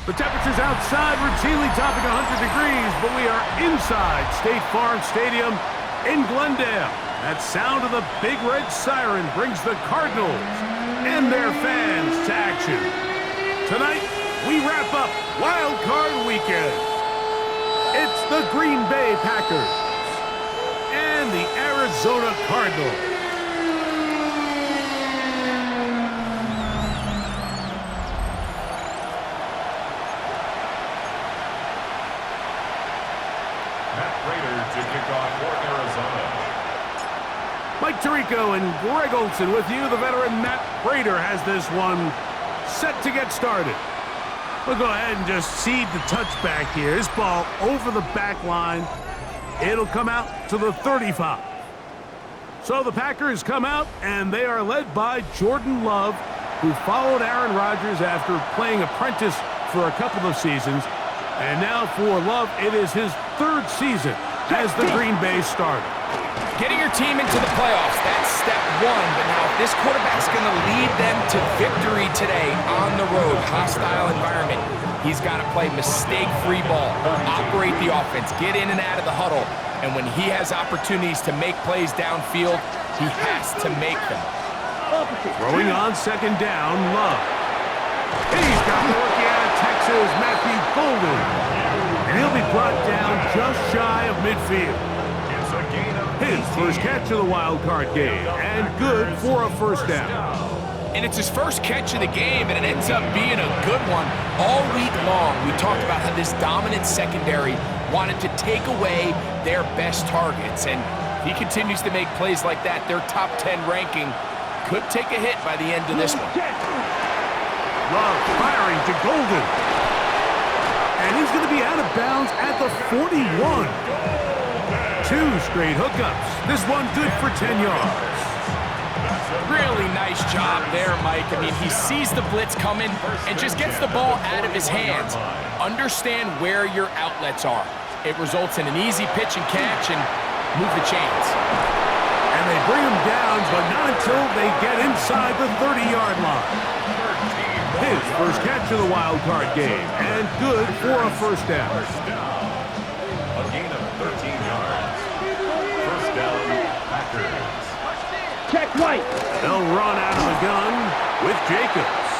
The temperatures outside routinely topping 100 degrees, but we are inside State Farm Stadium in Glendale. That sound of the big red siren brings the Cardinals and their fans to action. Tonight, we wrap up Wild Card Weekend. It's the Green Bay Packers and the Arizona Cardinals. Mike Tirico and Greg Olson with you. The veteran Matt Prater has this one set to get started. We'll go ahead and just seed the touchback here. This ball over the back line. It'll come out to the 35. So the Packers come out, and they are led by Jordan Love, who followed Aaron Rodgers after playing apprentice for a couple of seasons. And now for Love, it is his third season as the Green Bay starter. Getting your team into the playoffs, that's step one. But now if this quarterback's going to lead them to victory today on the road, hostile environment, he's got to play mistake-free ball, operate the offense, get in and out of the huddle. And when he has opportunities to make plays downfield, he has to make them. Throwing on second down, Love. He's got the rookie out of Texas, Matthew Golden. And he'll be brought down just shy of midfield. His first catch of the wild card game, and good for a first down. And it's his first catch of the game, and it ends up being a good one. All week long, we talked about how this dominant secondary wanted to take away their best targets. And if he continues to make plays like that, their top 10 ranking could take a hit by the end of this one. Love firing to Golden. And he's going to be out of bounds at the 41. Two straight hookups. This one good for 10 yards. Really nice job there, Mike. I mean, he sees the blitz coming and just gets the ball out of his hands. Understand where your outlets are. It results in an easy pitch and catch and move the chains. And they bring him down, but not until they get inside the 30-yard line. His first catch of the wild card game, and good for a first down. A gain of 13 yards. First down, Packers. Check right. They'll run out of the gun with Jacobs.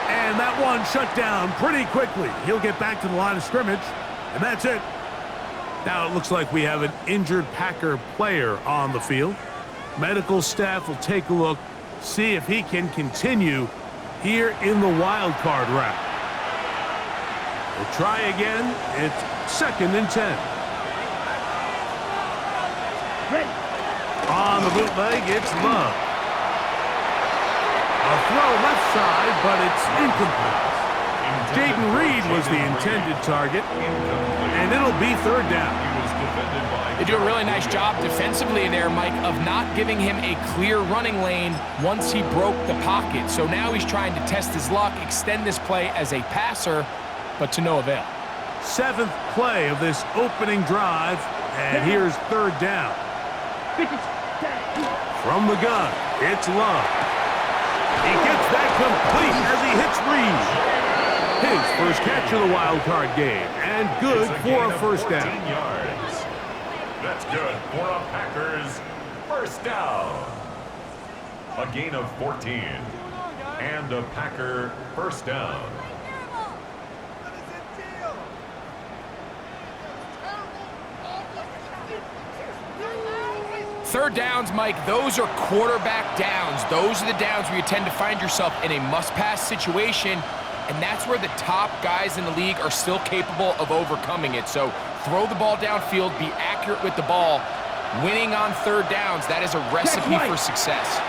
And that one shut down pretty quickly. He'll get back to the line of scrimmage, and that's it. Now it looks like we have an injured Packer player on the field. Medical staff will take a look, see if he can continue here in the wild card round. We'll try again. It's second and 10. Ready. On the bootleg, it's Love. A throw left side, but it's incomplete. Jaden Reed was the intended target, and it'll be third down. They do a really nice job defensively there, Mike, of not giving him a clear running lane once he broke the pocket. So now he's trying to test his luck, extend this play as a passer, but to no avail. Seventh play of this opening drive, and here's third down. From the gun, it's Love. He gets that complete as he hits Reed. His first catch of the wild card game, and good for a first down. Yards. That's good for a Packers first down. A gain of 14, and a Packer first down. Third downs, Mike, those are quarterback downs. Those are the downs where you tend to find yourself in a must-pass situation, and that's where the top guys in the league are still capable of overcoming it. So throw the ball downfield, be accurate with the ball. Winning on third downs, that is a recipe for success.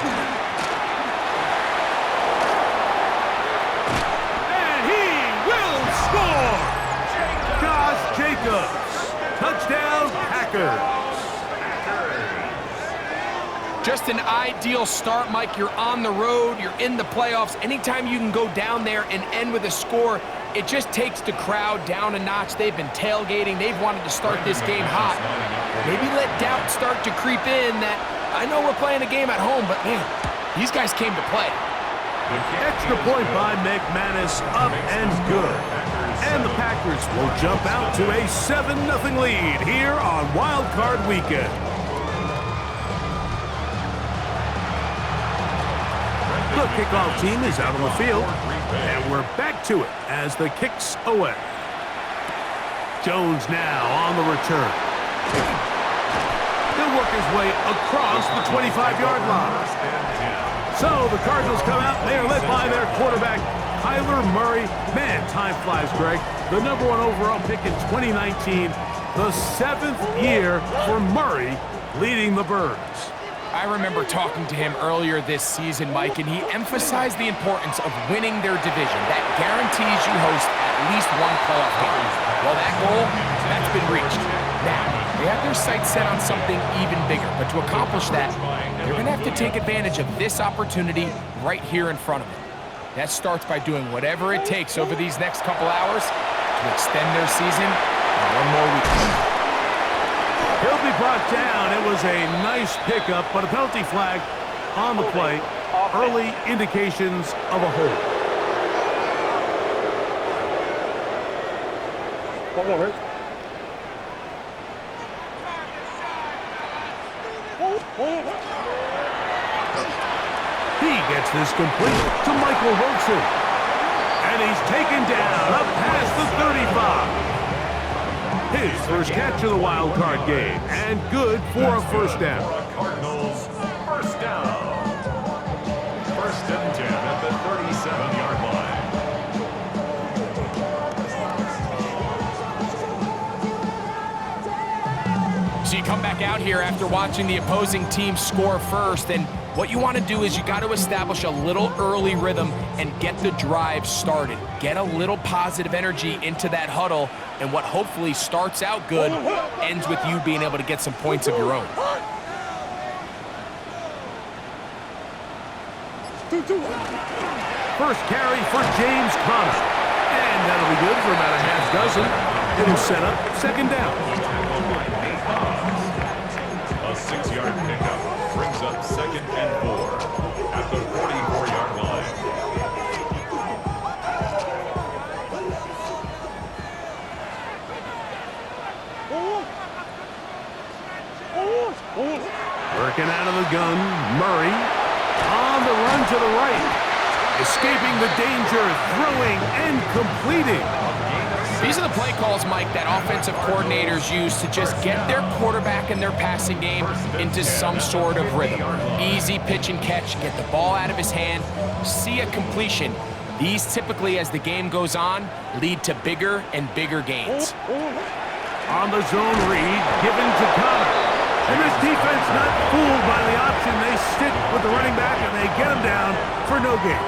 And he will score! Josh Jacobs. Touchdown, Packers. Just an ideal start, Mike. You're on the road, you're in the playoffs. Anytime you can go down there and end with a score, it just takes the crowd down a notch. They've been tailgating. They've wanted to start this game hot. Maybe let doubt start to creep in that, I know we're playing a game at home, but man, these guys came to play. Extra point by McManus, up and good. And the Packers will jump out to a 7-0 lead here on Wild Card Weekend. The kickoff team is out on the field, and we're back to it as the kick's away. Jones now on the return. He'll work his way across the 25-yard line. So the Cardinals come out. They are led by their quarterback, Kyler Murray. Man, time flies, Greg. The #1 overall pick in 2019. The 7th year for Murray leading the Birds. I remember talking to him earlier this season, Mike, and he emphasized the importance of winning their division. That guarantees you host at least one playoff game. Well, that goal, that's been reached. Now, they have their sights set on something even bigger, but to accomplish that, they're going to have to take advantage of this opportunity right here in front of them. That starts by doing whatever it takes over these next couple hours to extend their season by one more week. He'll be brought down. It was a nice pickup, but a penalty flag on the play. Early indications of a hold. He gets this complete to Michael Wilson. And he's taken down up past the 35. His first catch of the wild card game, and good for a first down. Cardinals, first down. First and 10 at the 37-yard line. So you come back out here after watching the opposing team score first, and what you want to do is you got to establish a little early rhythm and get the drive started. Get a little positive energy into that huddle, and what hopefully starts out good ends with you being able to get some points of your own. First carry for James Conner. And that'll be good for about a half dozen. It'll set up second down. A 6-yard pickup brings up 2nd and 4 at the 44-yard line. Working out of the gun, Murray on the run to the right. Escaping the danger, throwing and completing. These are the play calls, Mike, that offensive coordinators use to just get their quarterback and their passing game into some sort of rhythm. Easy pitch and catch, get the ball out of his hand, see a completion. These typically, as the game goes on, lead to bigger and bigger gains. On the zone read, given to Conner. And this defense not fooled by the option. They stick with the running back and they get him down for no gain.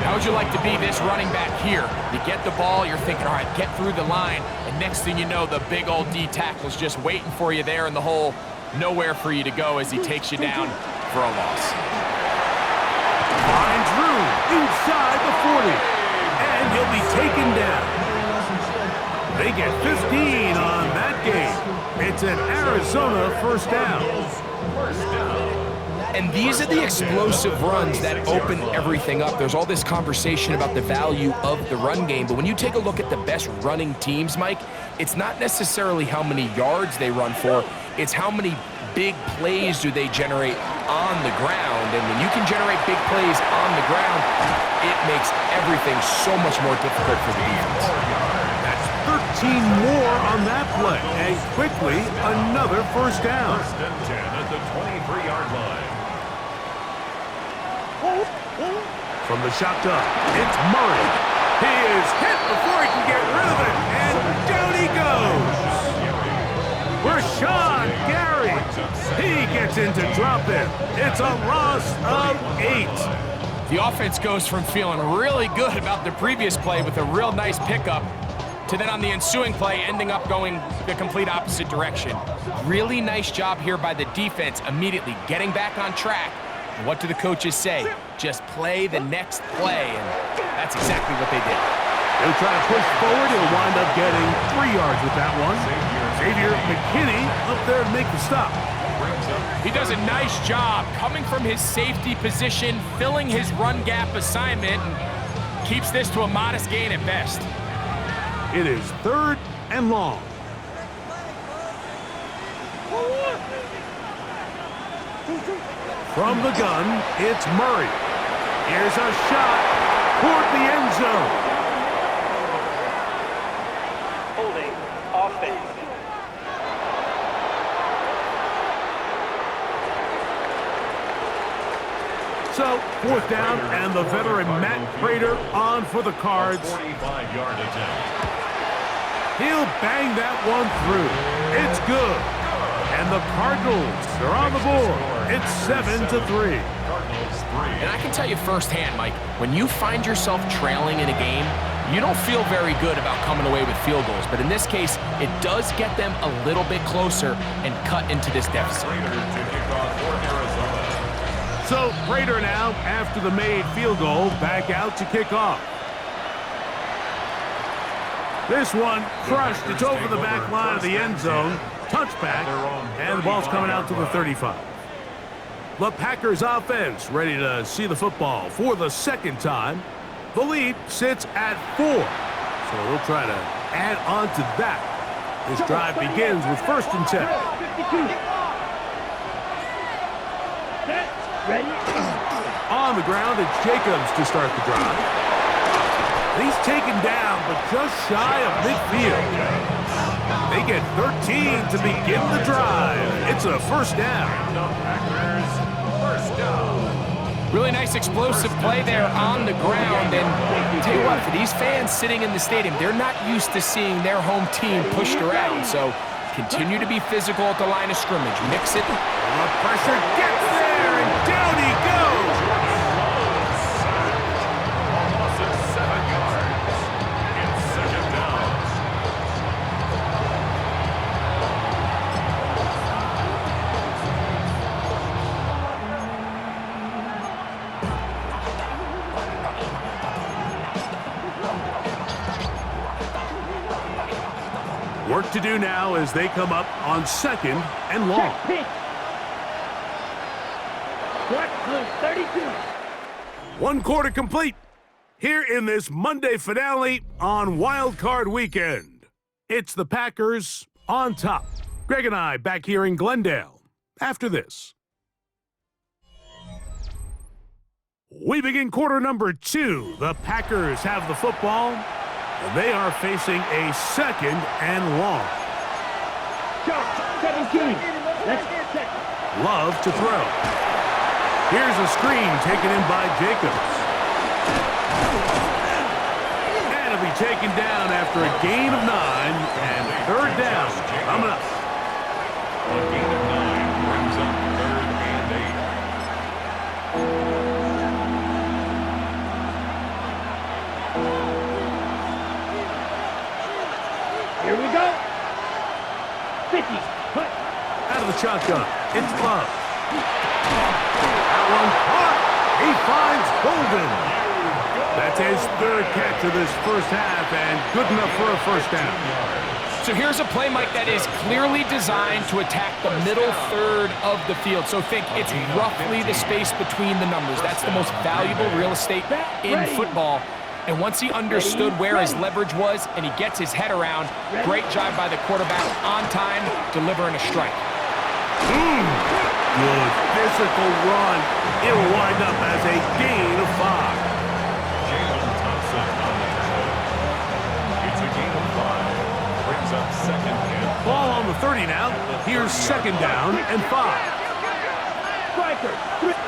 How would you like to be this running back here? You get the ball, you're thinking, all right, get through the line, and next thing you know, the big old D tackle's just waiting for you there in the hole. Nowhere for you to go as he takes you down for a loss. Finds room inside the 40, and he'll be taken down. They get 15 on that game. It's an Arizona first down. And these are the explosive runs that open everything up. There's all this conversation about the value of the run game, but when you take a look at the best running teams, Mike, it's not necessarily how many yards they run for, it's how many big plays do they generate on the ground. And when you can generate big plays on the ground, it makes everything so much more difficult for the defense. That's 13 more on that play, and quickly another first down. First and 10 at the 23-yard line. From the shotgun, it's Murray. He is hit before he can get rid of it, and down he goes. Rashawn Gary. He gets into drop it. It's a loss of 8. The offense goes from feeling really good about the previous play with a real nice pickup to then on the ensuing play ending up going the complete opposite direction. Really nice job here by the defense, immediately getting back on track. And what do the coaches say? Just play the next play, and that's exactly what they did. He'll try to push forward. He'll wind up getting 3 yards with that one. Xavier McKinney up there to make the stop. Brings up He does a nice job coming from his safety position, filling his run gap assignment, and keeps this to a modest gain at best. It is 3rd and long. From the gun, it's Murray. Here's a shot toward the end zone. Holding offense. So, 4th down, and the veteran Matt Prater on for the Cards. 45-yard attempt. He'll bang that one through. It's good. And the Cardinals are on the board. It's 7-3. Cardinals 3. And I can tell you firsthand, Mike, when you find yourself trailing in a game, you don't feel very good about coming away with field goals. But in this case, it does get them a little bit closer and cut into this deficit. Prater to kick off for Arizona. So, Prater now, after the made field goal, back out to kick off. This one crushed. It's over the back line of the end zone. Touchback, and the ball's coming out to the 35. The Packers offense ready to see the football for the 2nd time. The lead sits at 4, so they'll try to add on to that. This drive begins with 1st and 10. Ready? On the ground, it's Jacobs to start the drive. He's taken down, but just shy of midfield. They get 13 to begin the drive. It's a 1st down. The Packers, 1st down. Really nice explosive play there on the ground. And I'll tell you what, for these fans sitting in the stadium, they're not used to seeing their home team pushed around. So continue to be physical at the line of scrimmage. Mix it. The pressure gets there, and down he goes. Loss of 7 yards. It's 2nd down. Work to do now as they come up on 2nd and long. Pitch. What? 32. 1 quarter complete here in this Monday finale on Wild Card Weekend. It's the Packers on top. Greg and I back here in Glendale after this. We begin quarter number 2. The Packers have the football, and they are facing a 2nd and long. 17. Let's check. Love to throw. Here's a screen taken in by Jacobs. And it'll be taken down after a gain of 9, and 3rd down coming up. A gain of 9 brings up 3rd and 8. Here we go. 50. Put. Out of the shotgun, it's Love. That one caught. He finds Golden. That's his 3rd catch of this 1st half, and good enough for a 1st down. So here's a play, Mike, that is clearly designed to attack the middle 3rd of the field. So think it's roughly the space between the numbers. That's the most valuable real estate in football. And once he understood where his leverage was and he gets his head around, great job by the quarterback on time, delivering a strike. Good physical run. It'll wind up as a gain of 5. Jalen Thompson on the tackle. It's a gain of 5. Brings up 2nd and Ball on the 30 now. Here's 2nd down and 5. Striker.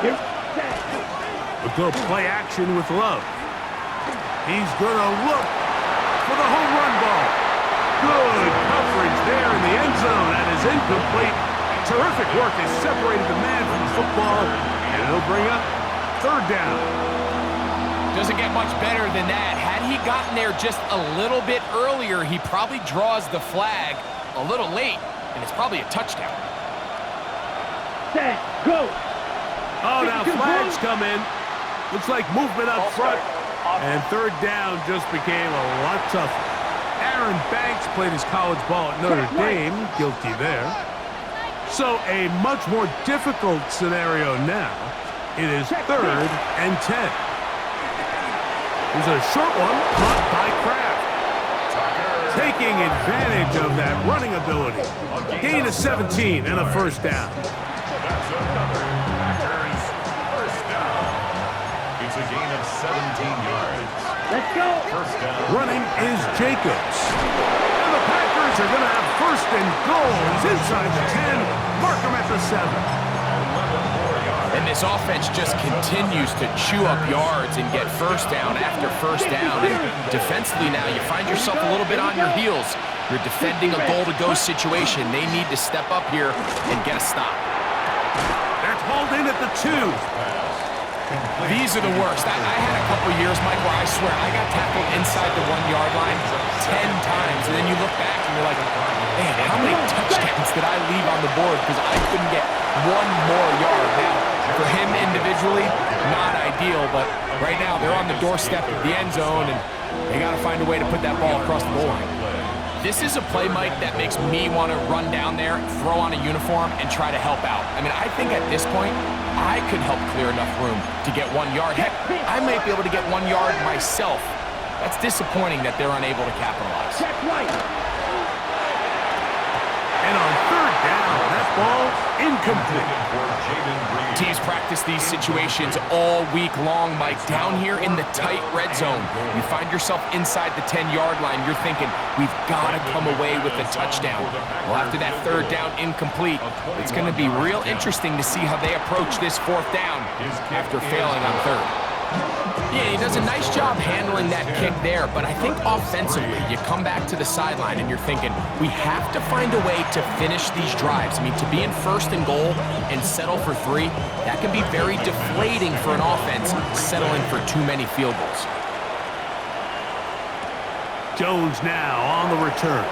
Here. A good play action with Love. He's going to look for the home run ball. Good coverage there in the end zone. That is incomplete. Terrific work has separated the man from the football, and it'll bring up 3rd down. Doesn't get much better than that. Had he gotten there just a little bit earlier, he probably draws the flag a little late, and it's probably a touchdown. Set. Go. Oh, now flags come in. Looks like movement up front, and 3rd down just became a lot tougher. Aaron Banks played his college ball at Notre Dame. Guilty there. So a much more difficult scenario now. It is 3rd and 10. There's a short one caught by Kraft. Taking advantage of that running ability. Gain of 17 and a first down. That's another Packers first down. It's a gain of 17 yards. Let's go. First down. Running is Jacobs. And the Packers are going to have first and goal. He's inside the 10. Mark him at the 7. 11 more yards. And this offense just continues to chew up yards and get first down after first down. And defensively now, you find yourself a little bit on your heels. You're defending a goal-to-go situation. They need to step up here and get a stop. That's hauled in at the 2. These are the worst. I had a couple years, Mike, where I swear I got tackled inside the 1-yard line 10 times, and then you look back and you're like, man, how many touchdowns did I leave on the board because I couldn't get one more yard? Now, for him individually, not ideal, but right now they're on the doorstep of the end zone, and they got to find a way to put that ball across the goal line. This is a play, Mike, that makes me want to run down there, throw on a uniform, and try to help out. I mean, I think at this point, I could help clear enough room to get 1 yard. Heck, I might be able to get 1 yard myself. That's disappointing that they're unable to capitalize. Check right. And on 3rd down, that ball incomplete. Teams practice these situations all week long, Mike. Down here in the tight red zone, you find yourself inside the 10-yard line. You're thinking, we've got to come away with a touchdown. Well, after that 3rd down incomplete, it's going to be real interesting to see how they approach this 4th down after failing on 3rd. Yeah, he does a nice job handling that kick there, but I think offensively, you come back to the sideline and you're thinking, we have to find a way to finish these drives. I mean, to be in 1st and goal and settle for 3, that can be very deflating for an offense settling for too many field goals. Jones now on the return.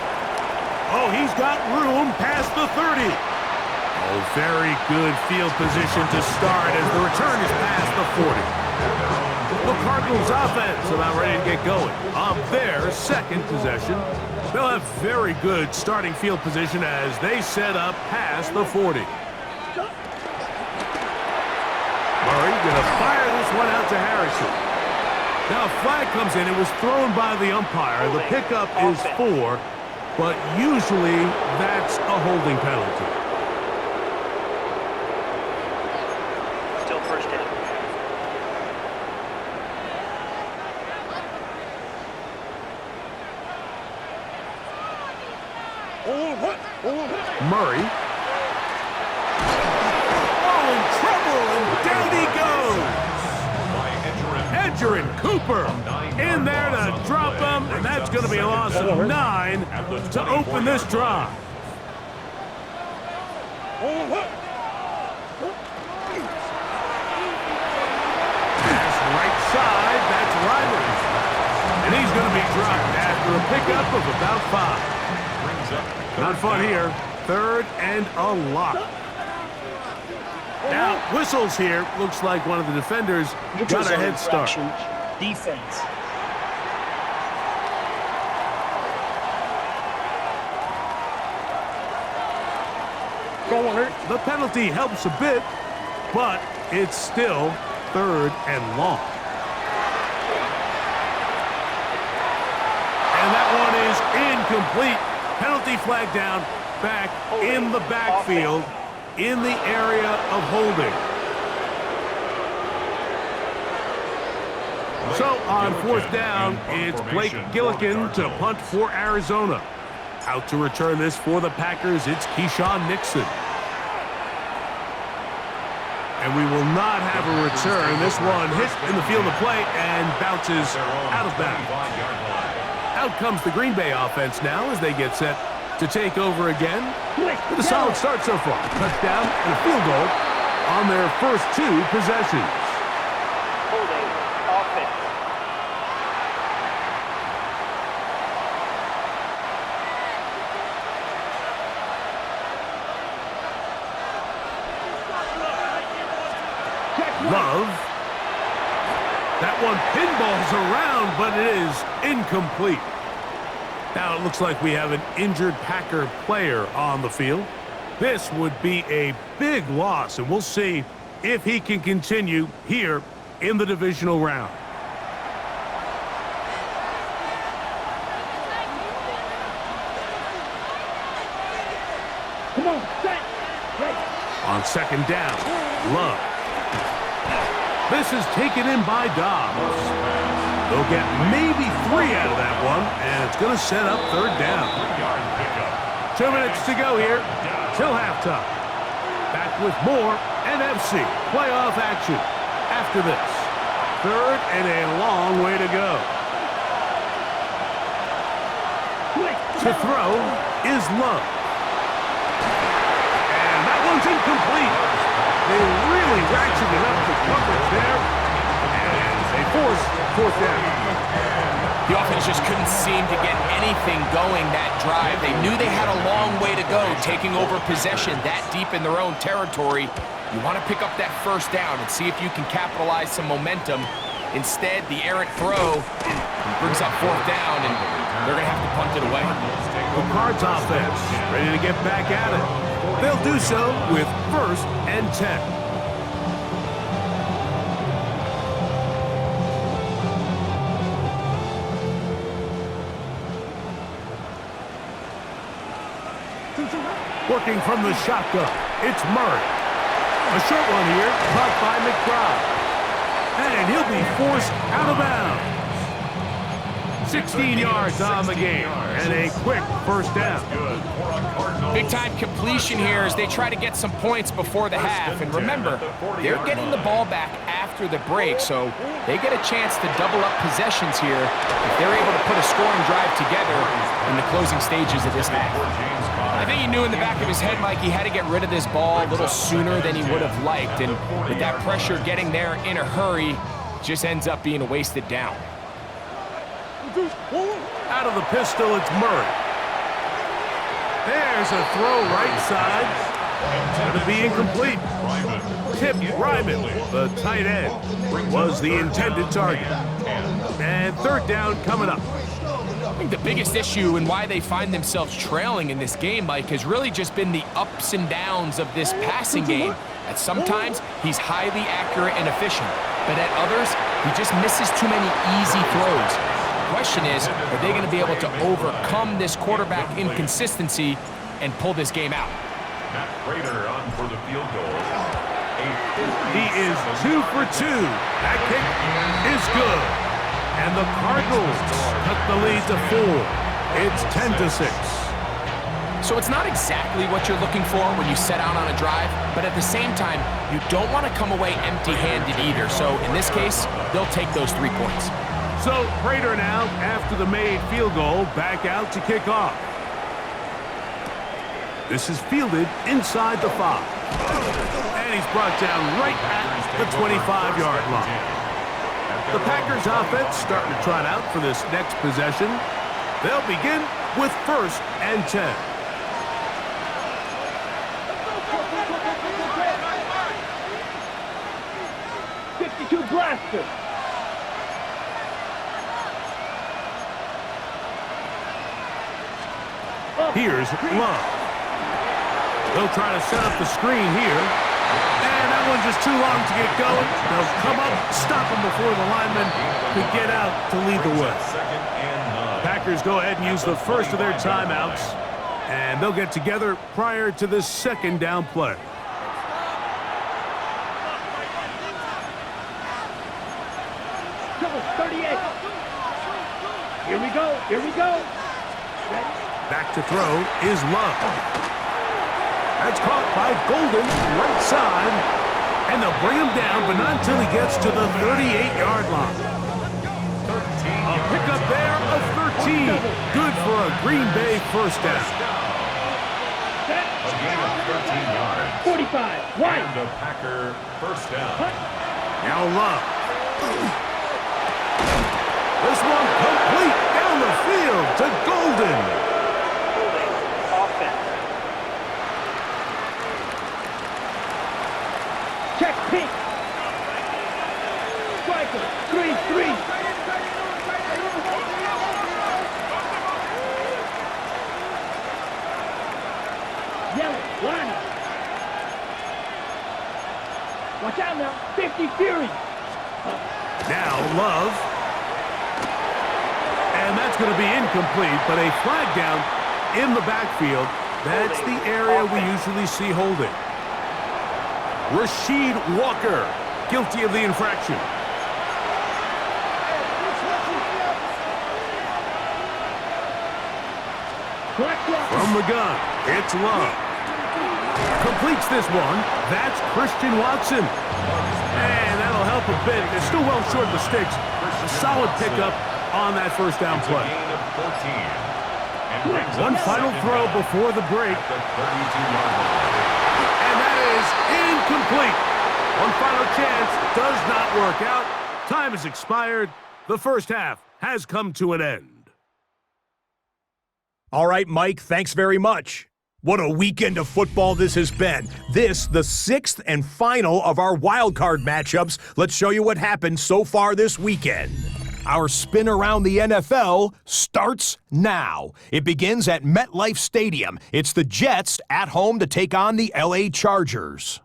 Oh, he's got room past the 30. Oh, very good field position to start as the return is past the 40. The Cardinals offense about ready to get going on their 2nd possession. They'll have very good starting field position as they set up past the 40. Murray gonna fire this one out to Harrison. Now a flag comes in. It was thrown by the umpire. The pickup is 4, but usually that's a holding penalty. Still first down. Murray. Oh, in trouble, and down he goes. Edgerrin Cooper in there to drop him, and that's going to be a loss of 9 to open this drive. Pass right side, that's Riley. And he's going to be dropped after a pickup of about 5. Not fun here. 3rd and a lot. Now, whistles here. Looks like one of the defenders got a head start. Defense. The penalty helps a bit, but it's still 3rd and long. And that one is incomplete. Penalty flag down, back in the backfield, in the area of holding. So on 4th down, it's Blake Gillikin to punt for Arizona. Out to return this for the Packers, it's Keyshawn Nixon. And we will not have a return. This one hit in the field of play and bounces out of bounds. Out comes the Green Bay offense now as they get set to take over again. With a solid start so far. Touchdown and a field goal on their first 2 possessions. Holding offense. Love. That one pinballs around, but it is incomplete. Now it looks like we have an injured Packer player on the field. This would be a big loss, and we'll see if he can continue here in the divisional round. Come on, set. Ready. On second down, Love. This is taken in by Dobbs. They'll get maybe 3 out of that one, and it's going to set up third down. 2 minutes to go here till halftime. Back with more NFC playoff action after this. Third and a long way to go. To throw is Love. And that one's incomplete. They really ratcheted up the coverage there, and they force fourth down. The offense just couldn't seem to get anything going that drive. They knew they had a long way to go, taking over possession that deep in their own territory. You want to pick up that first down and see if you can capitalize some momentum. Instead, the errant throw brings up fourth down, and they're going to have to punt it away. The Cards offense ready to get back at it. They'll do so with 1st and 10. Working from the shotgun, it's Murray. A short one here, caught by McBride. And he'll be forced out of bounds. 16 yards on the game, and a quick first down. Big-time completion here as they try to get some points before the half. And remember, they're getting the ball back after the break, so they get a chance to double up possessions here if they're able to put a scoring drive together in the closing stages of this half. I think he knew in the back of his head, Mike, he had to get rid of this ball a little sooner than he would have liked. And with that pressure getting there in a hurry, just ends up being a wasted down. Out of the pistol, it's Murray. There's a throw right side. Going to be incomplete. Tip Ryman, the tight end, was the intended target. And third down coming up. I think the biggest issue and why they find themselves trailing in this game, Mike, has really just been the ups and downs of this passing game. At sometimes, he's highly accurate and efficient, but at others, he just misses too many easy throws. The question is, are they going to be able to overcome this quarterback inconsistency and pull this game out? Matt Prater on for the field goal. He is 2 for 2. That kick is good. And the Cardinals cut the lead to 4. It's 10-6. So it's not exactly what you're looking for when you set out on a drive, but at the same time, you don't want to come away empty-handed either. So in this case, they'll take those 3 points. So Prater now, after the made field goal, back out to kick off. This is fielded inside the 5. And he's brought down right at the 25-yard line. The Packers offense starting to trot out for this next possession. They'll begin with 1st and 10. Blaster. Here's Love. They'll try to set up the screen here. And that one's just too long to get going. They'll come up, stop him before the lineman could get out to lead the way. Packers go ahead and use the first of their timeouts. And they'll get together prior to this second down play. Double 38. Here we go. Here we go. Ready? Back to throw is Love. That's caught by Golden, right side. And they'll bring him down, but not until he gets to the 38-yard line. A pickup there of 13. Good for a Green Bay first down. A gain of 13 yards. 45. Right. And a Packer first down. Now Love. This one complete down the field to Golden. Holding offense. Check pink. Striker. 3-3. Yellow. Line. Watch out now. 50 Fury. Now Love. And that's going to be incomplete, but a flag down in the backfield. That's the area we usually see holding. Rasheed Walker, guilty of the infraction. From the gun, it's Love. Completes this one. That's Christian Watson. And that'll help a bit. They're still well short of the sticks. A solid pickup on that first down play. One final throw before the break. And that is incomplete. One final chance does not work out. Time has expired. The first half has come to an end. All right, Mike, thanks very much. What a weekend of football this has been. This, the sixth and final of our wild card matchups. Let's show you what happened so far this weekend. Our spin around the NFL starts now. It begins at MetLife Stadium. It's the Jets at home to take on the LA Chargers.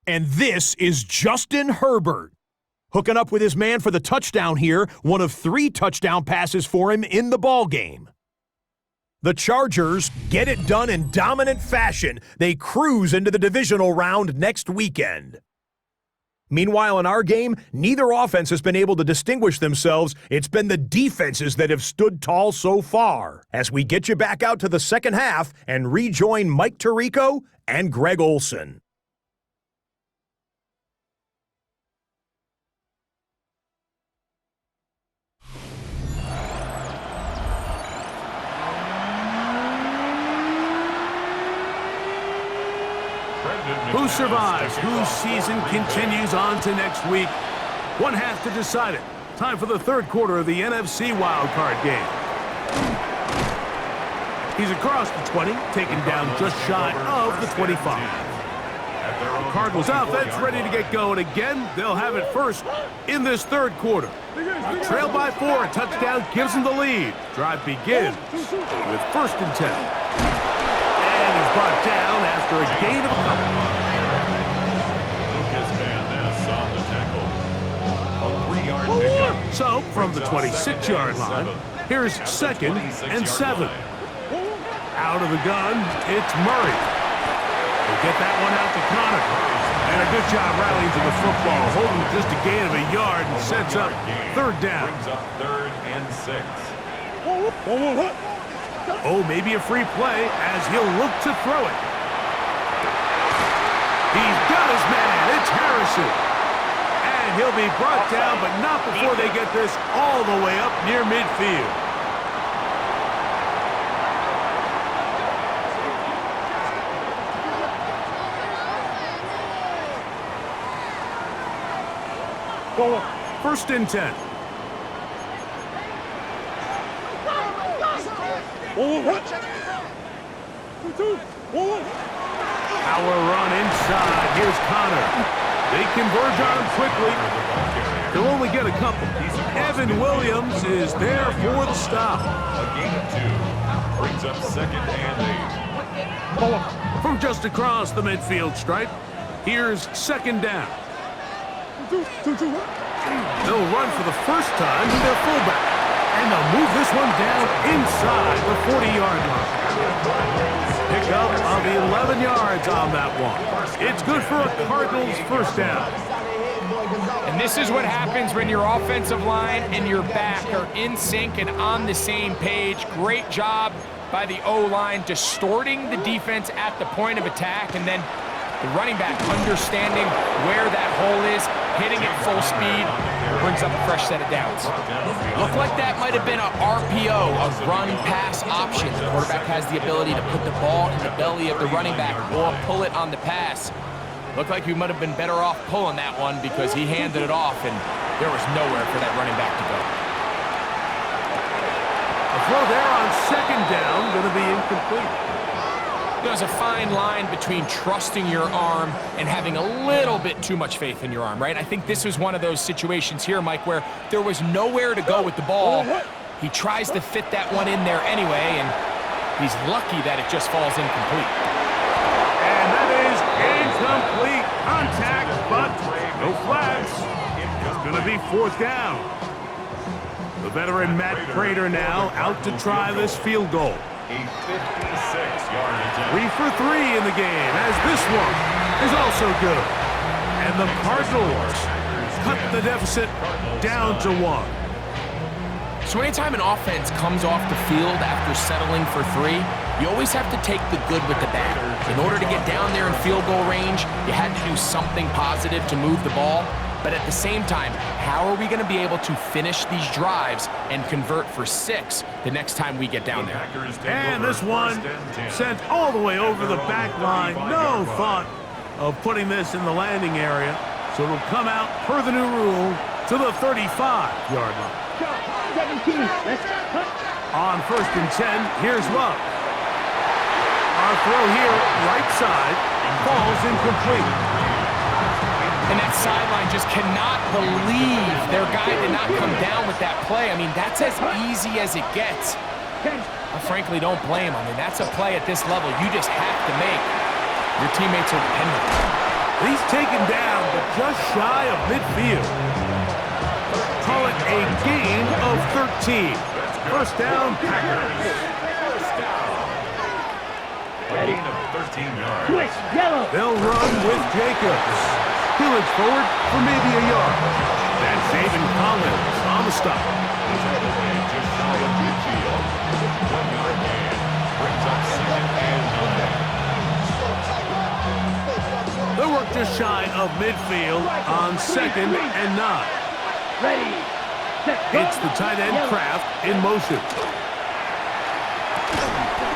And this is Justin Herbert. Hooking up with his man for the touchdown here, one of 3 touchdown passes for him in the ballgame. The Chargers get it done in dominant fashion. They cruise into the divisional round next weekend. Meanwhile, in our game, neither offense has been able to distinguish themselves. It's been the defenses that have stood tall so far. As we get you back out to the second half and rejoin Mike Tirico and Greg Olson. Who survives? Whose season continues on to next week? One has to decide it. Time for the third quarter of the NFC wildcard game. He's across the 20, taken down just shy of the 25. The Cardinals offense ready to get going again. They'll have it first in this third quarter. Trail by 4, a touchdown gives them the lead. Drive begins with 1st and 10. And he's brought down after a gain of a couple. So, from the 26-yard line, here's 2nd and 7. Out of the gun, it's Murray. They get that one out to Connor. And a good job rallying to the football, holding just a gain of a yard and sets up 3rd down. Brings up 3rd and 6. Oh, maybe a free play as he'll look to throw it. He's got his man. It's Harrison. And he'll be brought down, but not before they get this all the way up near midfield. First and 10. Power run inside. Here's Connor. They converge on him quickly. They'll only get a couple. Evan Williams is there for the stop. A gain of 2. Brings up 2nd and 8. From just across the midfield stripe, here's 2nd down. They'll run for the first time with their fullback. And they'll move this one down inside the 40-yard line. Pickup of 11 yards on that one. It's good for a Cardinals first down. And this is what happens when your offensive line and your back are in sync and on the same page. Great job by the O-line distorting the defense at the point of attack, and then the running back understanding where that hole is, hitting it full speed, brings up a fresh set of downs. Looked like that might have been a RPO, a run-pass option. The quarterback has the ability to put the ball in the belly of the running back or pull it on the pass. Looked like he might have been better off pulling that one because he handed it off, and there was nowhere for that running back to go. A throw there on 2nd down, going to be incomplete. There's a fine line between trusting your arm and having a little bit too much faith in your arm, right? I think this was one of those situations here, Mike, where there was nowhere to go with the ball. He tries to fit that one in there anyway, and he's lucky that it just falls incomplete. And that is incomplete. Contact but no flags. It's going to be 4th down. The veteran Matt Prater now out to try this field goal. A 56-yard attempt. 3 for 3 in the game, as this one is also good. And the Cardinals cut the deficit down to 1. So anytime an offense comes off the field after settling for 3, you always have to take the good with the bad. In order to get down there in field goal range, you had to do something positive to move the ball. But at the same time, how are we going to be able to finish these drives and convert for 6 the next time we get down there? And this one sent all the way over the back line. No thought of putting this in the landing area. So it'll come out per the new rule to the 35-yard line. 17. Let's cut. On 1st and 10, here's Love. Our throw here, right side, falls incomplete. And that sideline just cannot believe their guy did not come down with that play. I mean, that's as easy as it gets. I frankly don't blame him. I mean, that's a play at this level you just have to make. Your teammates are dependent. He's taken down, but just shy of midfield. Call it a gain of 13. 1st down, Packers. First down. A gain of 13 yards. Twitch. Yellow. They'll run with Jacobs. He looks forward for maybe a yard. That's David Collins on the stop. He's out of the way just shy of midfield. 1-yard gain. Brings up 2nd and 9. They work just shy of midfield on 2nd and 9. Ready. Set. It's the tight end Kraft in motion.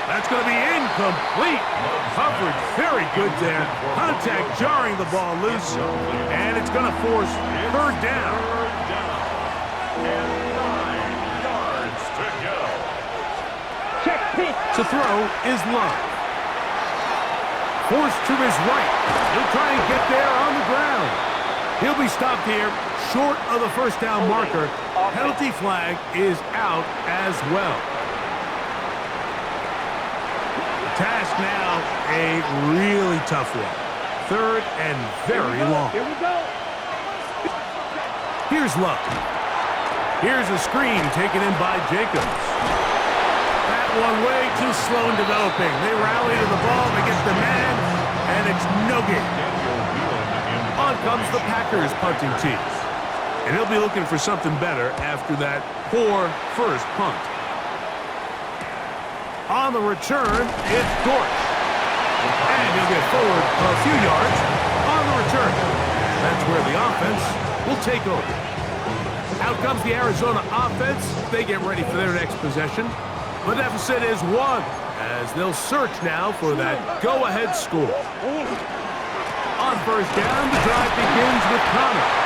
That's going to be incomplete. Coverage very good there. Contact jarring the ball loose. And it's going to force 3rd down. And 9 yards to go. Check pitch. To throw is Love. Forced to his right. He'll try and get there on the ground. He'll be stopped here short of the 1st down marker. Penalty flag is out as well. Task now a really tough one. 3rd and very long. Here we go. Here's Love. Here's a screen taken in by Jacobs. That one way too slow in developing. They rally to the ball, they get the man, and it's no gain. On comes the Packers punting team. And he'll be looking for something better after that poor first punt. On the return, it's Dortch. And he'll get forward a few yards on the return. That's where the offense will take over. Out comes the Arizona offense. They get ready for their next possession. The deficit is 1, as they'll search now for that go-ahead score. On 1st down, the drive begins with Connor.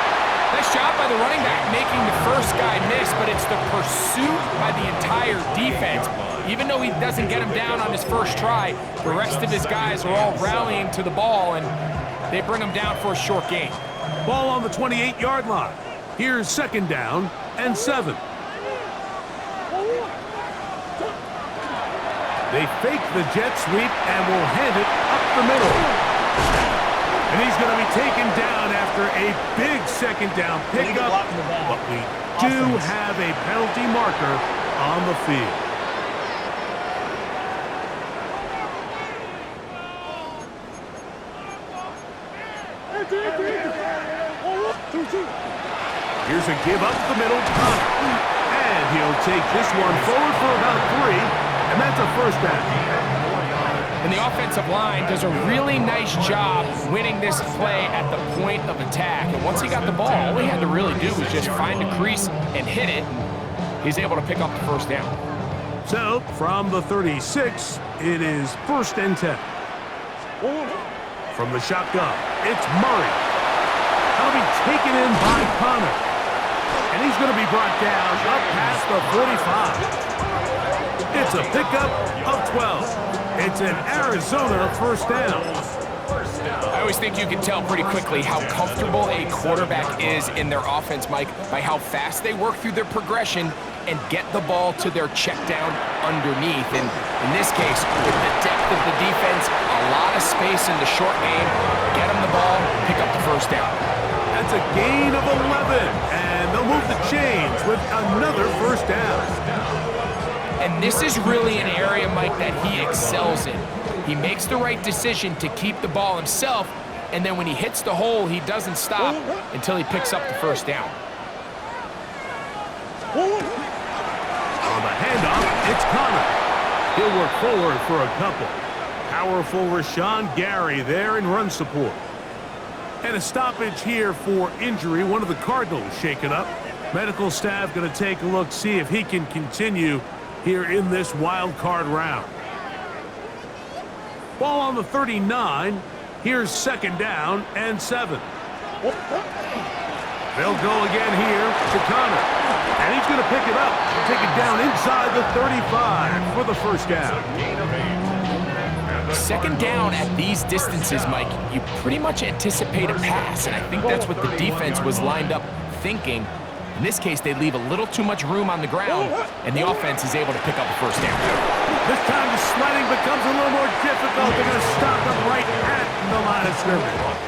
Nice job by the running back making the first guy miss, but it's the pursuit by the entire defense. Even though he doesn't get him down on his first try, the rest of his guys are all rallying to the ball, and they bring him down for a short gain. Ball on the 28-yard line. Here's 2nd down and 7. They fake the jet sweep and will hand it up the middle. And he's going to be taken down after a big 2nd down pickup. But we do have a penalty marker on the field. Here's a give up the middle punt. And he'll take this one forward for about 3. And that's a 1st down. And the offensive line does a really nice job winning this play at the point of attack. And once he got the ball, all he had to really do was just find a crease and hit it. He's able to pick up the 1st down. So, from the 36, it is 1st and 10. From the shotgun, it's Murray. That'll be taken in by Connor. And he's going to be brought down up past the 45. It's a pickup of 12. It's an Arizona 1st down. I always think you can tell pretty quickly how comfortable a quarterback is in their offense, Mike, by how fast they work through their progression and get the ball to their check down underneath. And in this case, with the depth of the defense, a lot of space in the short game, get them the ball, pick up the first down. That's a gain of 11, and they'll move the chains with another first down. And this is really an area, Mike, that he excels in. He makes the right decision to keep the ball himself, and then when he hits the hole, he doesn't stop until he picks up the first down. On the handoff, it's Connor. He'll work forward for a couple. Powerful Rashawn Gary there in run support. And a stoppage here for injury. One of the Cardinals shaken up. Medical staff going to take a look, see if he can continue here in this wild card round. Ball on the 39. Here's second down and 7. They'll go again here to Connor. And he's going to pick it up and take it down inside the 35 for the first down. Second down at these distances, Mike, you pretty much anticipate a pass, and I think that's what the defense was lined up thinking. In this case, they leave a little too much room on the ground, and the offense is able to pick up a first down. This time the sledding becomes a little more difficult. They're going to stop them right at the line of scrimmage.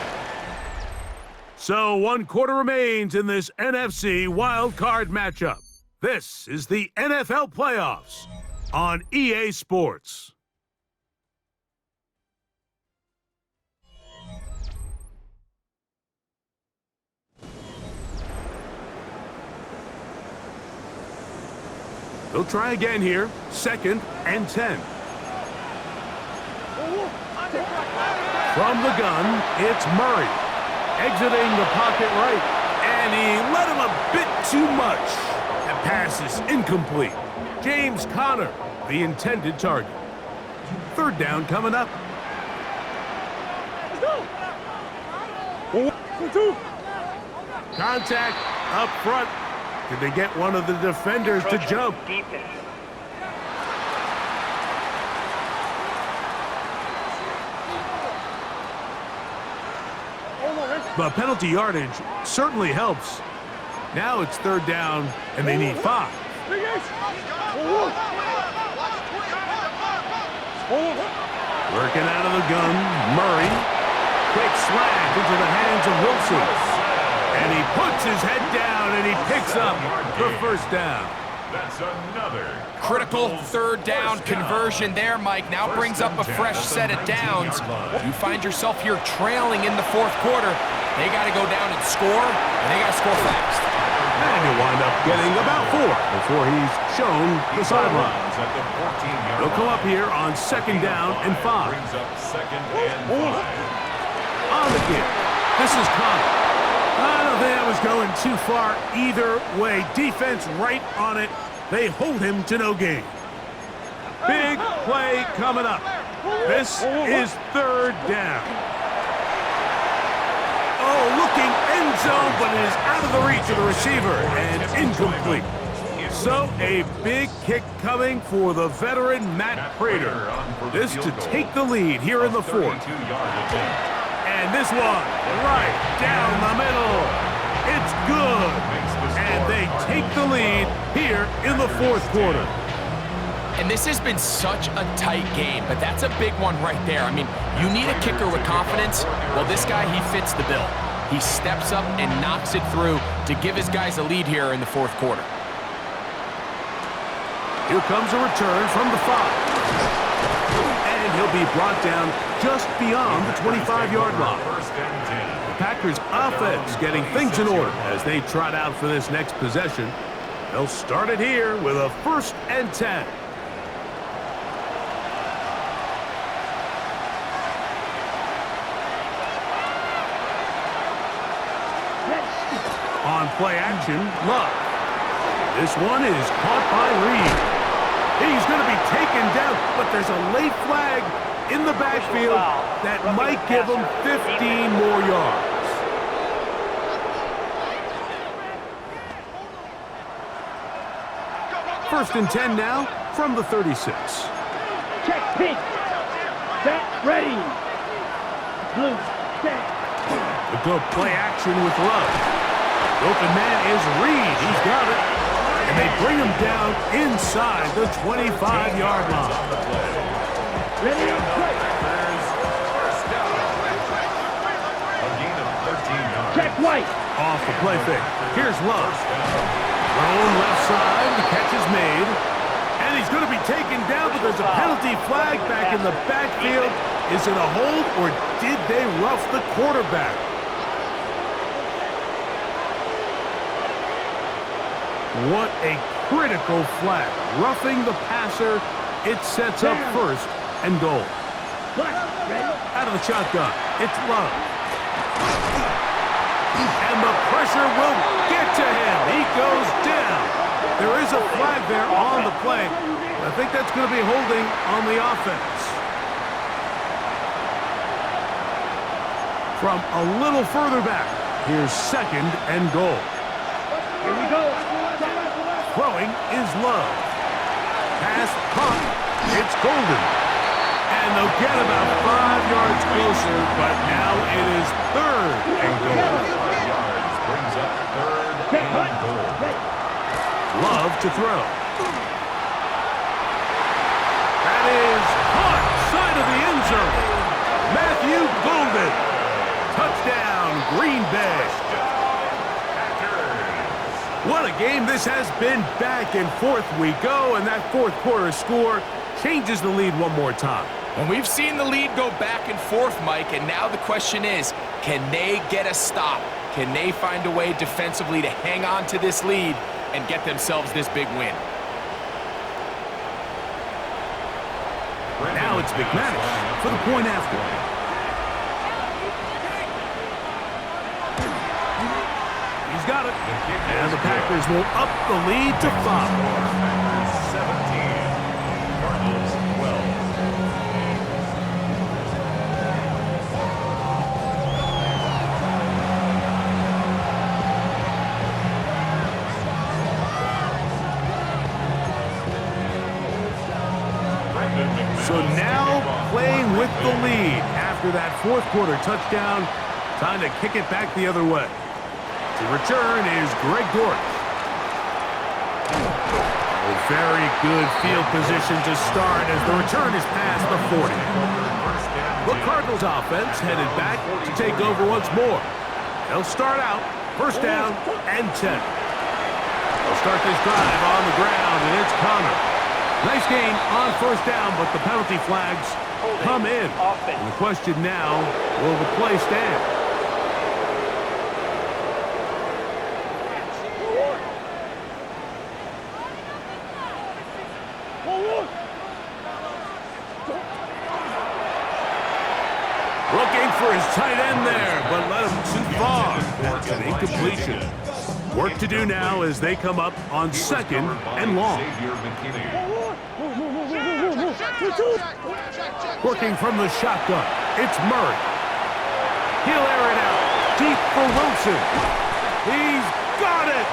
So 1 quarter remains in this NFC wild card matchup. This is the NFL playoffs on EA Sports. They'll try again here. Second and 10. From the gun, it's Murray. Exiting the pocket right. And he let him a bit too much. That pass is incomplete. James Conner, the intended target. Third down coming up. Contact up front. Did they get one of the defenders to jump? The penalty yardage certainly helps. Now it's third down, and they need 5. Working out of the gun, Murray. Quick slant into the hands of Wilson. And he puts his head down, and he picks up the first down. That's another Critical third down conversion there, Mike. Now brings up a fresh set of downs. You find yourself here trailing in the fourth quarter. They got to go down and score, and they got to score fast. And he'll wind up getting about 4 before he's shown the sidelines. They'll come up here on second down and 5. Brings up second and 5. On the kick. This is Connor. I don't think I was going too far either way. Defense right on it. They hold him to no gain. Big play coming up. This is third down. Oh, looking end zone, but it is out of the reach of the receiver and incomplete. So a big kick coming for the veteran Matt Prater. This to take the lead here in the fourth. And this one right down the middle. It's good. And they take the lead here in the fourth quarter. And this has been such a tight game, but that's a big one right there. I mean, you need a kicker with confidence. Well, this guy, he fits the bill. He steps up and knocks it through to give his guys a lead here in the fourth quarter. Here comes a return from the 5. And he'll be brought down just beyond the 25-yard line. The Packers offense getting things in order as they trot out for this next possession. They'll start it here with a 1st and 10. On play action, Love. This one is caught by Reed. He's going to be taken down, but there's a late flag in the backfield that might give him 15 more yards. First and 10 now from the 36. Check pink. Set, ready. Blue, set. The good play action with Love. The open man is Reed. He's got it. And they bring him down inside the 25-yard line. Ready? Play. First down. A gain of 13 yards. Check White. Off the play fake. Here's Love. Thrown left side. The catch is made. And he's going to be taken down, but there's a penalty flag back in the backfield. Is it a hold, or did they rough the quarterback? What a critical flag. Roughing the passer. It sets up first and goal. Out of the shotgun. It's Love. And the pressure will get to him. He goes down. There is a flag there on the play. I think that's going to be holding on the offense. From a little further back, here's second and goal. Here we go. Throwing is Love. Pass caught. It's Golden. And they'll get about 5 yards closer, but now it is third and goal. 5 yards brings up third and goal. Love to throw. That is caught side of the end zone. Matthew Golden. Touchdown, Green Bay. What a game this has been. Back and forth we go, and that fourth quarter score changes the lead one more time. And we've seen the lead go back and forth, Mike, and now the question is, can they get a stop? Can they find a way defensively to hang on to this lead and get themselves this big win? Now it's McManus for the point after. He's got it. And the Packers will up the lead to 5. 17. Cardinals 12. So now playing with the lead after that fourth quarter touchdown. Time to kick it back the other way. The return is Greg Dortch. A very good field position to start as the return is past the 40. The Cardinals offense headed back to take over once more. They'll start out first down and 10. They'll start this drive on the ground, and it's Connor. Nice gain on first down, but the penalty flags come in. And the question now, will the play stand? Looking for his tight end there, but let him too far. That's an incompletion. Work to do now as they come up on second and long. Working from the shotgun, it's Murray. He'll air it out deep for Wilson. He's got it!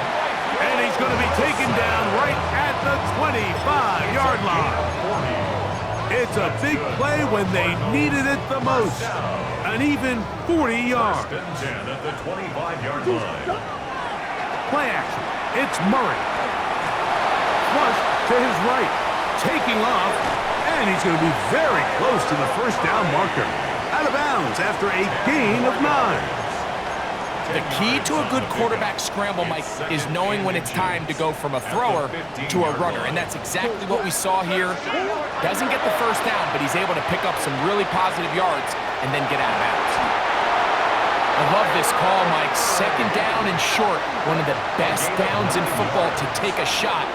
And he's going to be taken down right at the 25-yard line. It's a big play when they needed it the most. An even 40 yards. First and 10 at the 25-yard line. Play action. It's Murray. Flush to his right. Taking off. And he's going to be very close to the first down marker. Out of bounds after a gain of 9. The key to a good quarterback scramble, Mike, is knowing when it's time to go from a thrower to a runner. And that's exactly what we saw here. Doesn't get the first down, but he's able to pick up some really positive yards and then get out of bounds. I love this call, Mike. Second down and short. One of the best downs in football to take a shot.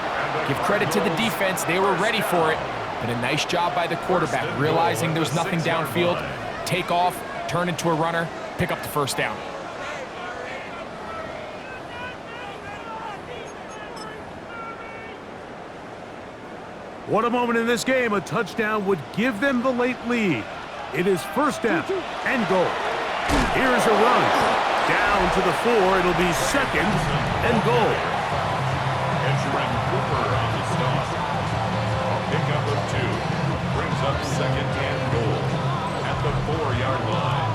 Give credit to the defense. They were ready for it. But a nice job by the quarterback, realizing there's nothing downfield. Take off, turn into a runner, pick up the first down. What a moment in this game. A touchdown would give them the late lead. It is first down and goal. Here's a run. Down to the 4. It'll be second and goal. Edgerrin Cooper on the stop. A pickup of 2. Brings up second and goal at the 4-yard line.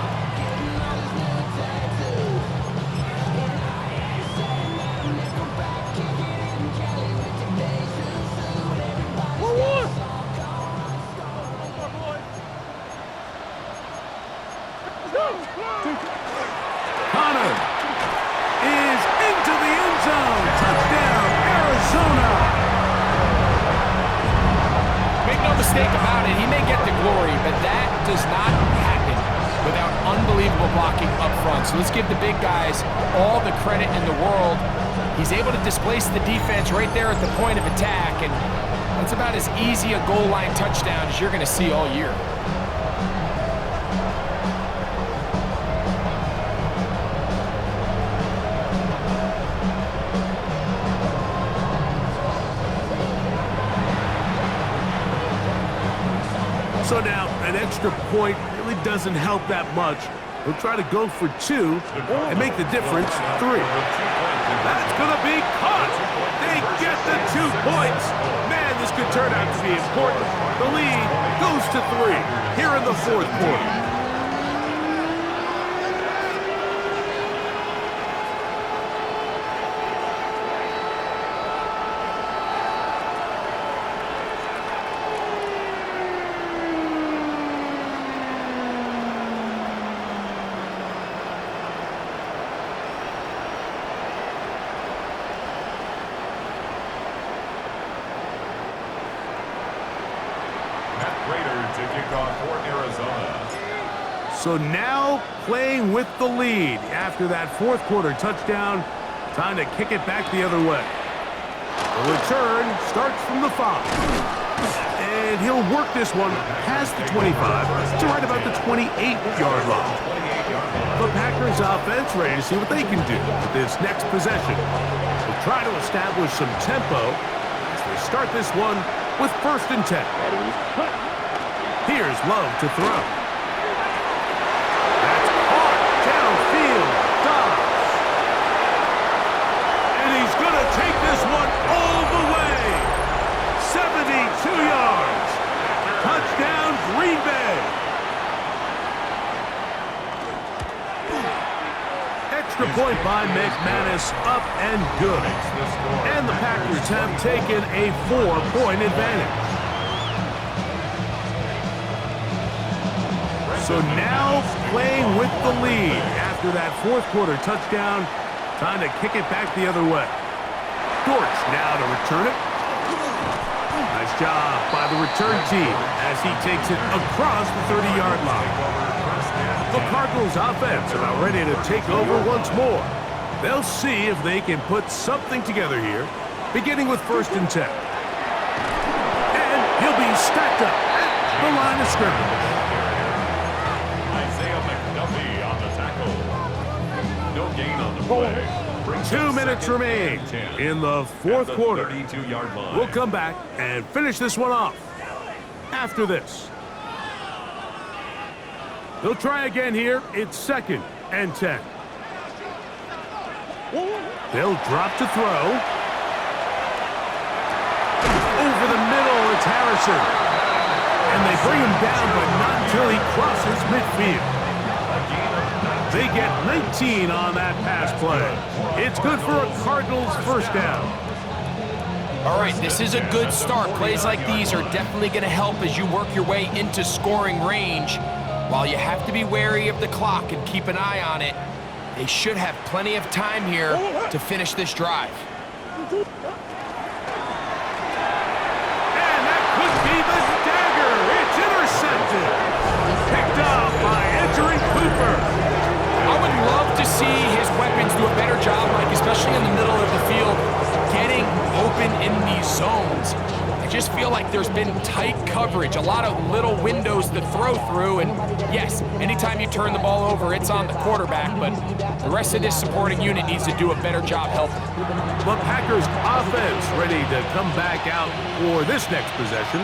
mistake about it, he may get the glory, but that does not happen without unbelievable blocking up front. So let's give the big guys all the credit in the world. He's able to displace the defense right there at the point of attack, and that's about as easy a goal line touchdown as you're going to see all year. So now, an extra point really doesn't help that much. He'll try to go for 2 and make the difference 3. That's going to be caught. They get the 2 points. Man, this could turn out to be important. The lead goes to 3 here in the 4th quarter. To kick off for Arizona. So now playing with the lead after that 4th quarter touchdown. Time to kick it back the other way. The return starts from the 5. And he'll work this one past the 25 to right about the 28-yard line. The Packers offense ready to see what they can do with this next possession. They'll try to establish some tempo as they start this one with 1st and 10. Here's Love to throw. That's caught downfield. Dobbs. And he's going to take this one all the way. 72 yards. Touchdown, Green Bay. Extra point by McManus, up and good. And the Packers have taken a 4-point advantage. So now playing with the lead after that 4th quarter touchdown. Time to kick it back the other way. Dortch now to return it. Nice job by the return team as he takes it across the 30-yard line. The Cardinals offense are now ready to take over once more. They'll see if they can put something together here, beginning with 1st and 10. And he'll be stacked up at the line of scrimmage. No gain on the play. 2 minutes remain in the 4th quarter. 32-yard line. We'll come back and finish this one off after this. They'll try again here. It's 2nd and 10. They'll drop to throw. Over the middle, it's Harrison. And they bring him down, but not until he crosses midfield. They get 19 on that pass play. It's good for a Cardinals 1st down. All right, this is a good start. Plays like these are definitely going to help as you work your way into scoring range. While you have to be wary of the clock and keep an eye on it, they should have plenty of time here to finish this drive. And that could be the dagger. It's intercepted. Picked up by entering Cooper. I would love to see his weapons do a better job, Mike, especially in the middle of the field, getting open in these zones. I just feel like there's been tight coverage, a lot of little windows to throw through, and yes, anytime you turn the ball over, it's on the quarterback, but the rest of this supporting unit needs to do a better job helping. The Packers offense ready to come back out for this next possession.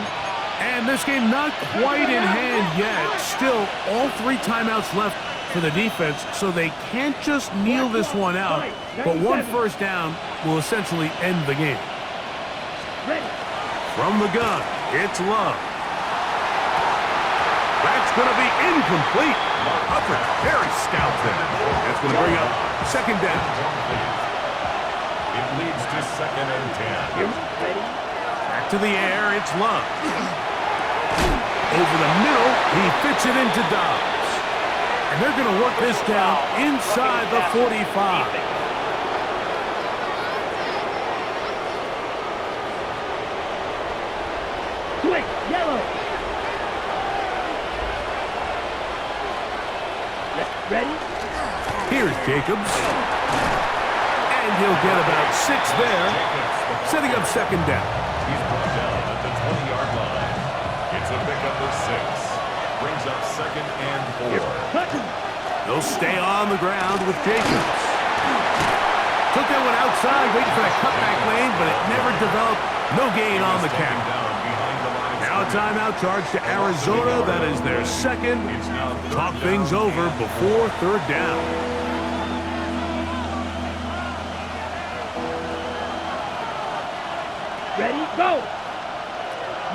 And this game not quite in hand yet. Still, all 3 timeouts left for the defense, so they can't just kneel this one out, but 1 first down will essentially end the game. From the gun, it's Love. That's going to be incomplete. Hufford very stout there. That's going to bring up 2nd down. It leads to 2nd and 10. Back to the air, it's Love. Over the middle, he fits it into Dobbs. And they're going to work this down inside the 45. Quick, yellow. Ready? Here's Jacobs. And he'll get about 6 there, setting up second down. He's brought down at the 20-yard line. It's a pickup of 6. Brings up second and 4. They'll stay on the ground with Jacobs. Took that one outside, waiting for that cutback lane, but it never developed. No gain on the count. Now a timeout charge to Arizona. That is their second. Talk things over before third down. Ready? Go!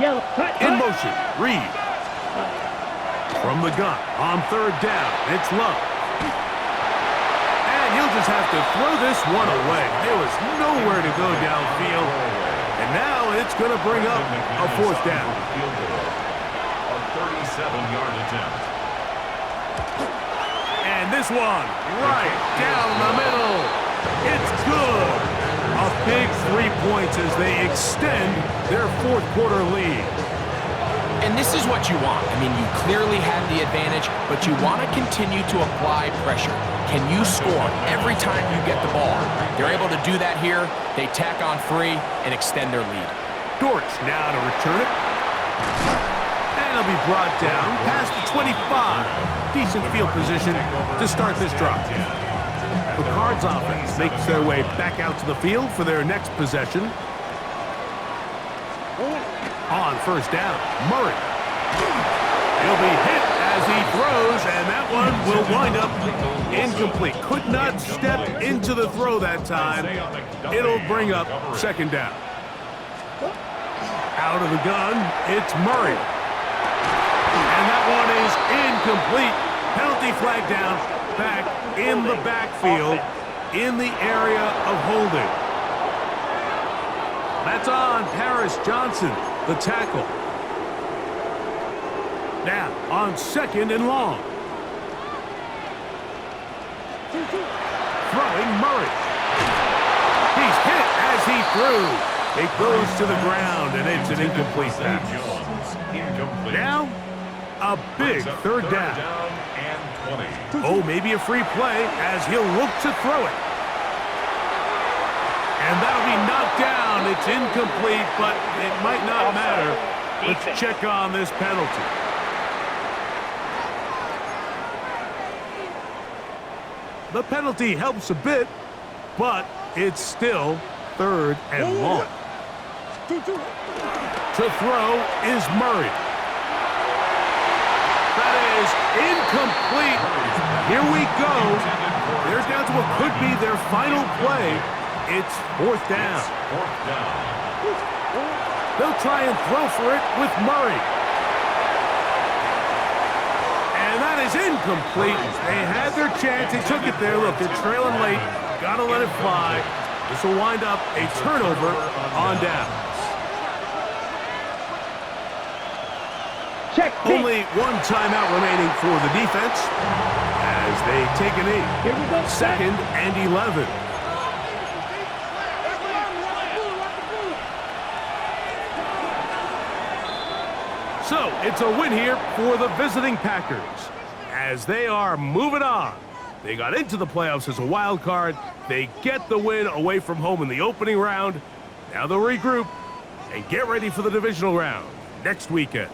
Yellow. Cut. In motion, Reed. From the gun, on third down, it's Love. And he'll just have to throw this one away. There was nowhere to go downfield. And now it's going to bring up a fourth down. A 37-yard attempt. And this one, right down the middle. It's good. A big 3 points as they extend their fourth quarter lead. And this is what you want. I mean, you clearly have the advantage, but you want to continue to apply pressure. Can you score every time you get the ball? They're able to do that here. They tack on 3 and extend their lead. Dortch now to return it. And he'll be brought down past the 25. Decent field position to start this drive. The Cards offense makes their way back out to the field for their next possession. On first down, Murray. He'll be hit as he throws, and that one will wind up incomplete. Could not step into the throw that time. It'll bring up second down. Out of the gun, it's Murray. And that one is incomplete. Penalty flag down, back in the backfield, in the area of holding. That's on Paris Johnson, the tackle. Now, on second and long. Throwing Murray. He's hit as he threw. It goes to the ground, and it's an incomplete pass. Now, a big third down. Oh, maybe a free play as he'll look to throw it. And that'll be knocked down. It's incomplete, but it might not matter. Let's check on this penalty. The penalty helps a bit, but it's still third and long. To throw is Murray. That is incomplete. Here we go. They're down to what could be their final play. It's fourth down. They'll try and throw for it with Murray. And that is incomplete. They had their chance. They took it there. Look, they're trailing late. Got to let it fly. This will wind up a turnover on downs. Check. Only one timeout remaining for the defense as they take a knee. Here we go. Second and 11. So, it's a win here for the visiting Packers as they are moving on. They got into the playoffs as a wild card. They get the win away from home in the opening round. Now they'll regroup and get ready for the divisional round next weekend.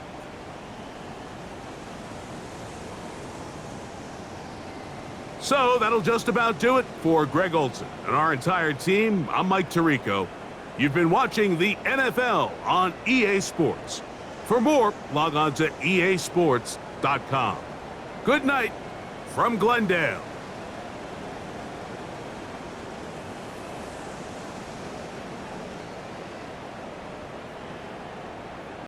So, that'll just about do it for Greg Olson and our entire team. I'm Mike Tirico. You've been watching the NFL on EA Sports. For more, log on to easports.com. Good night from Glendale.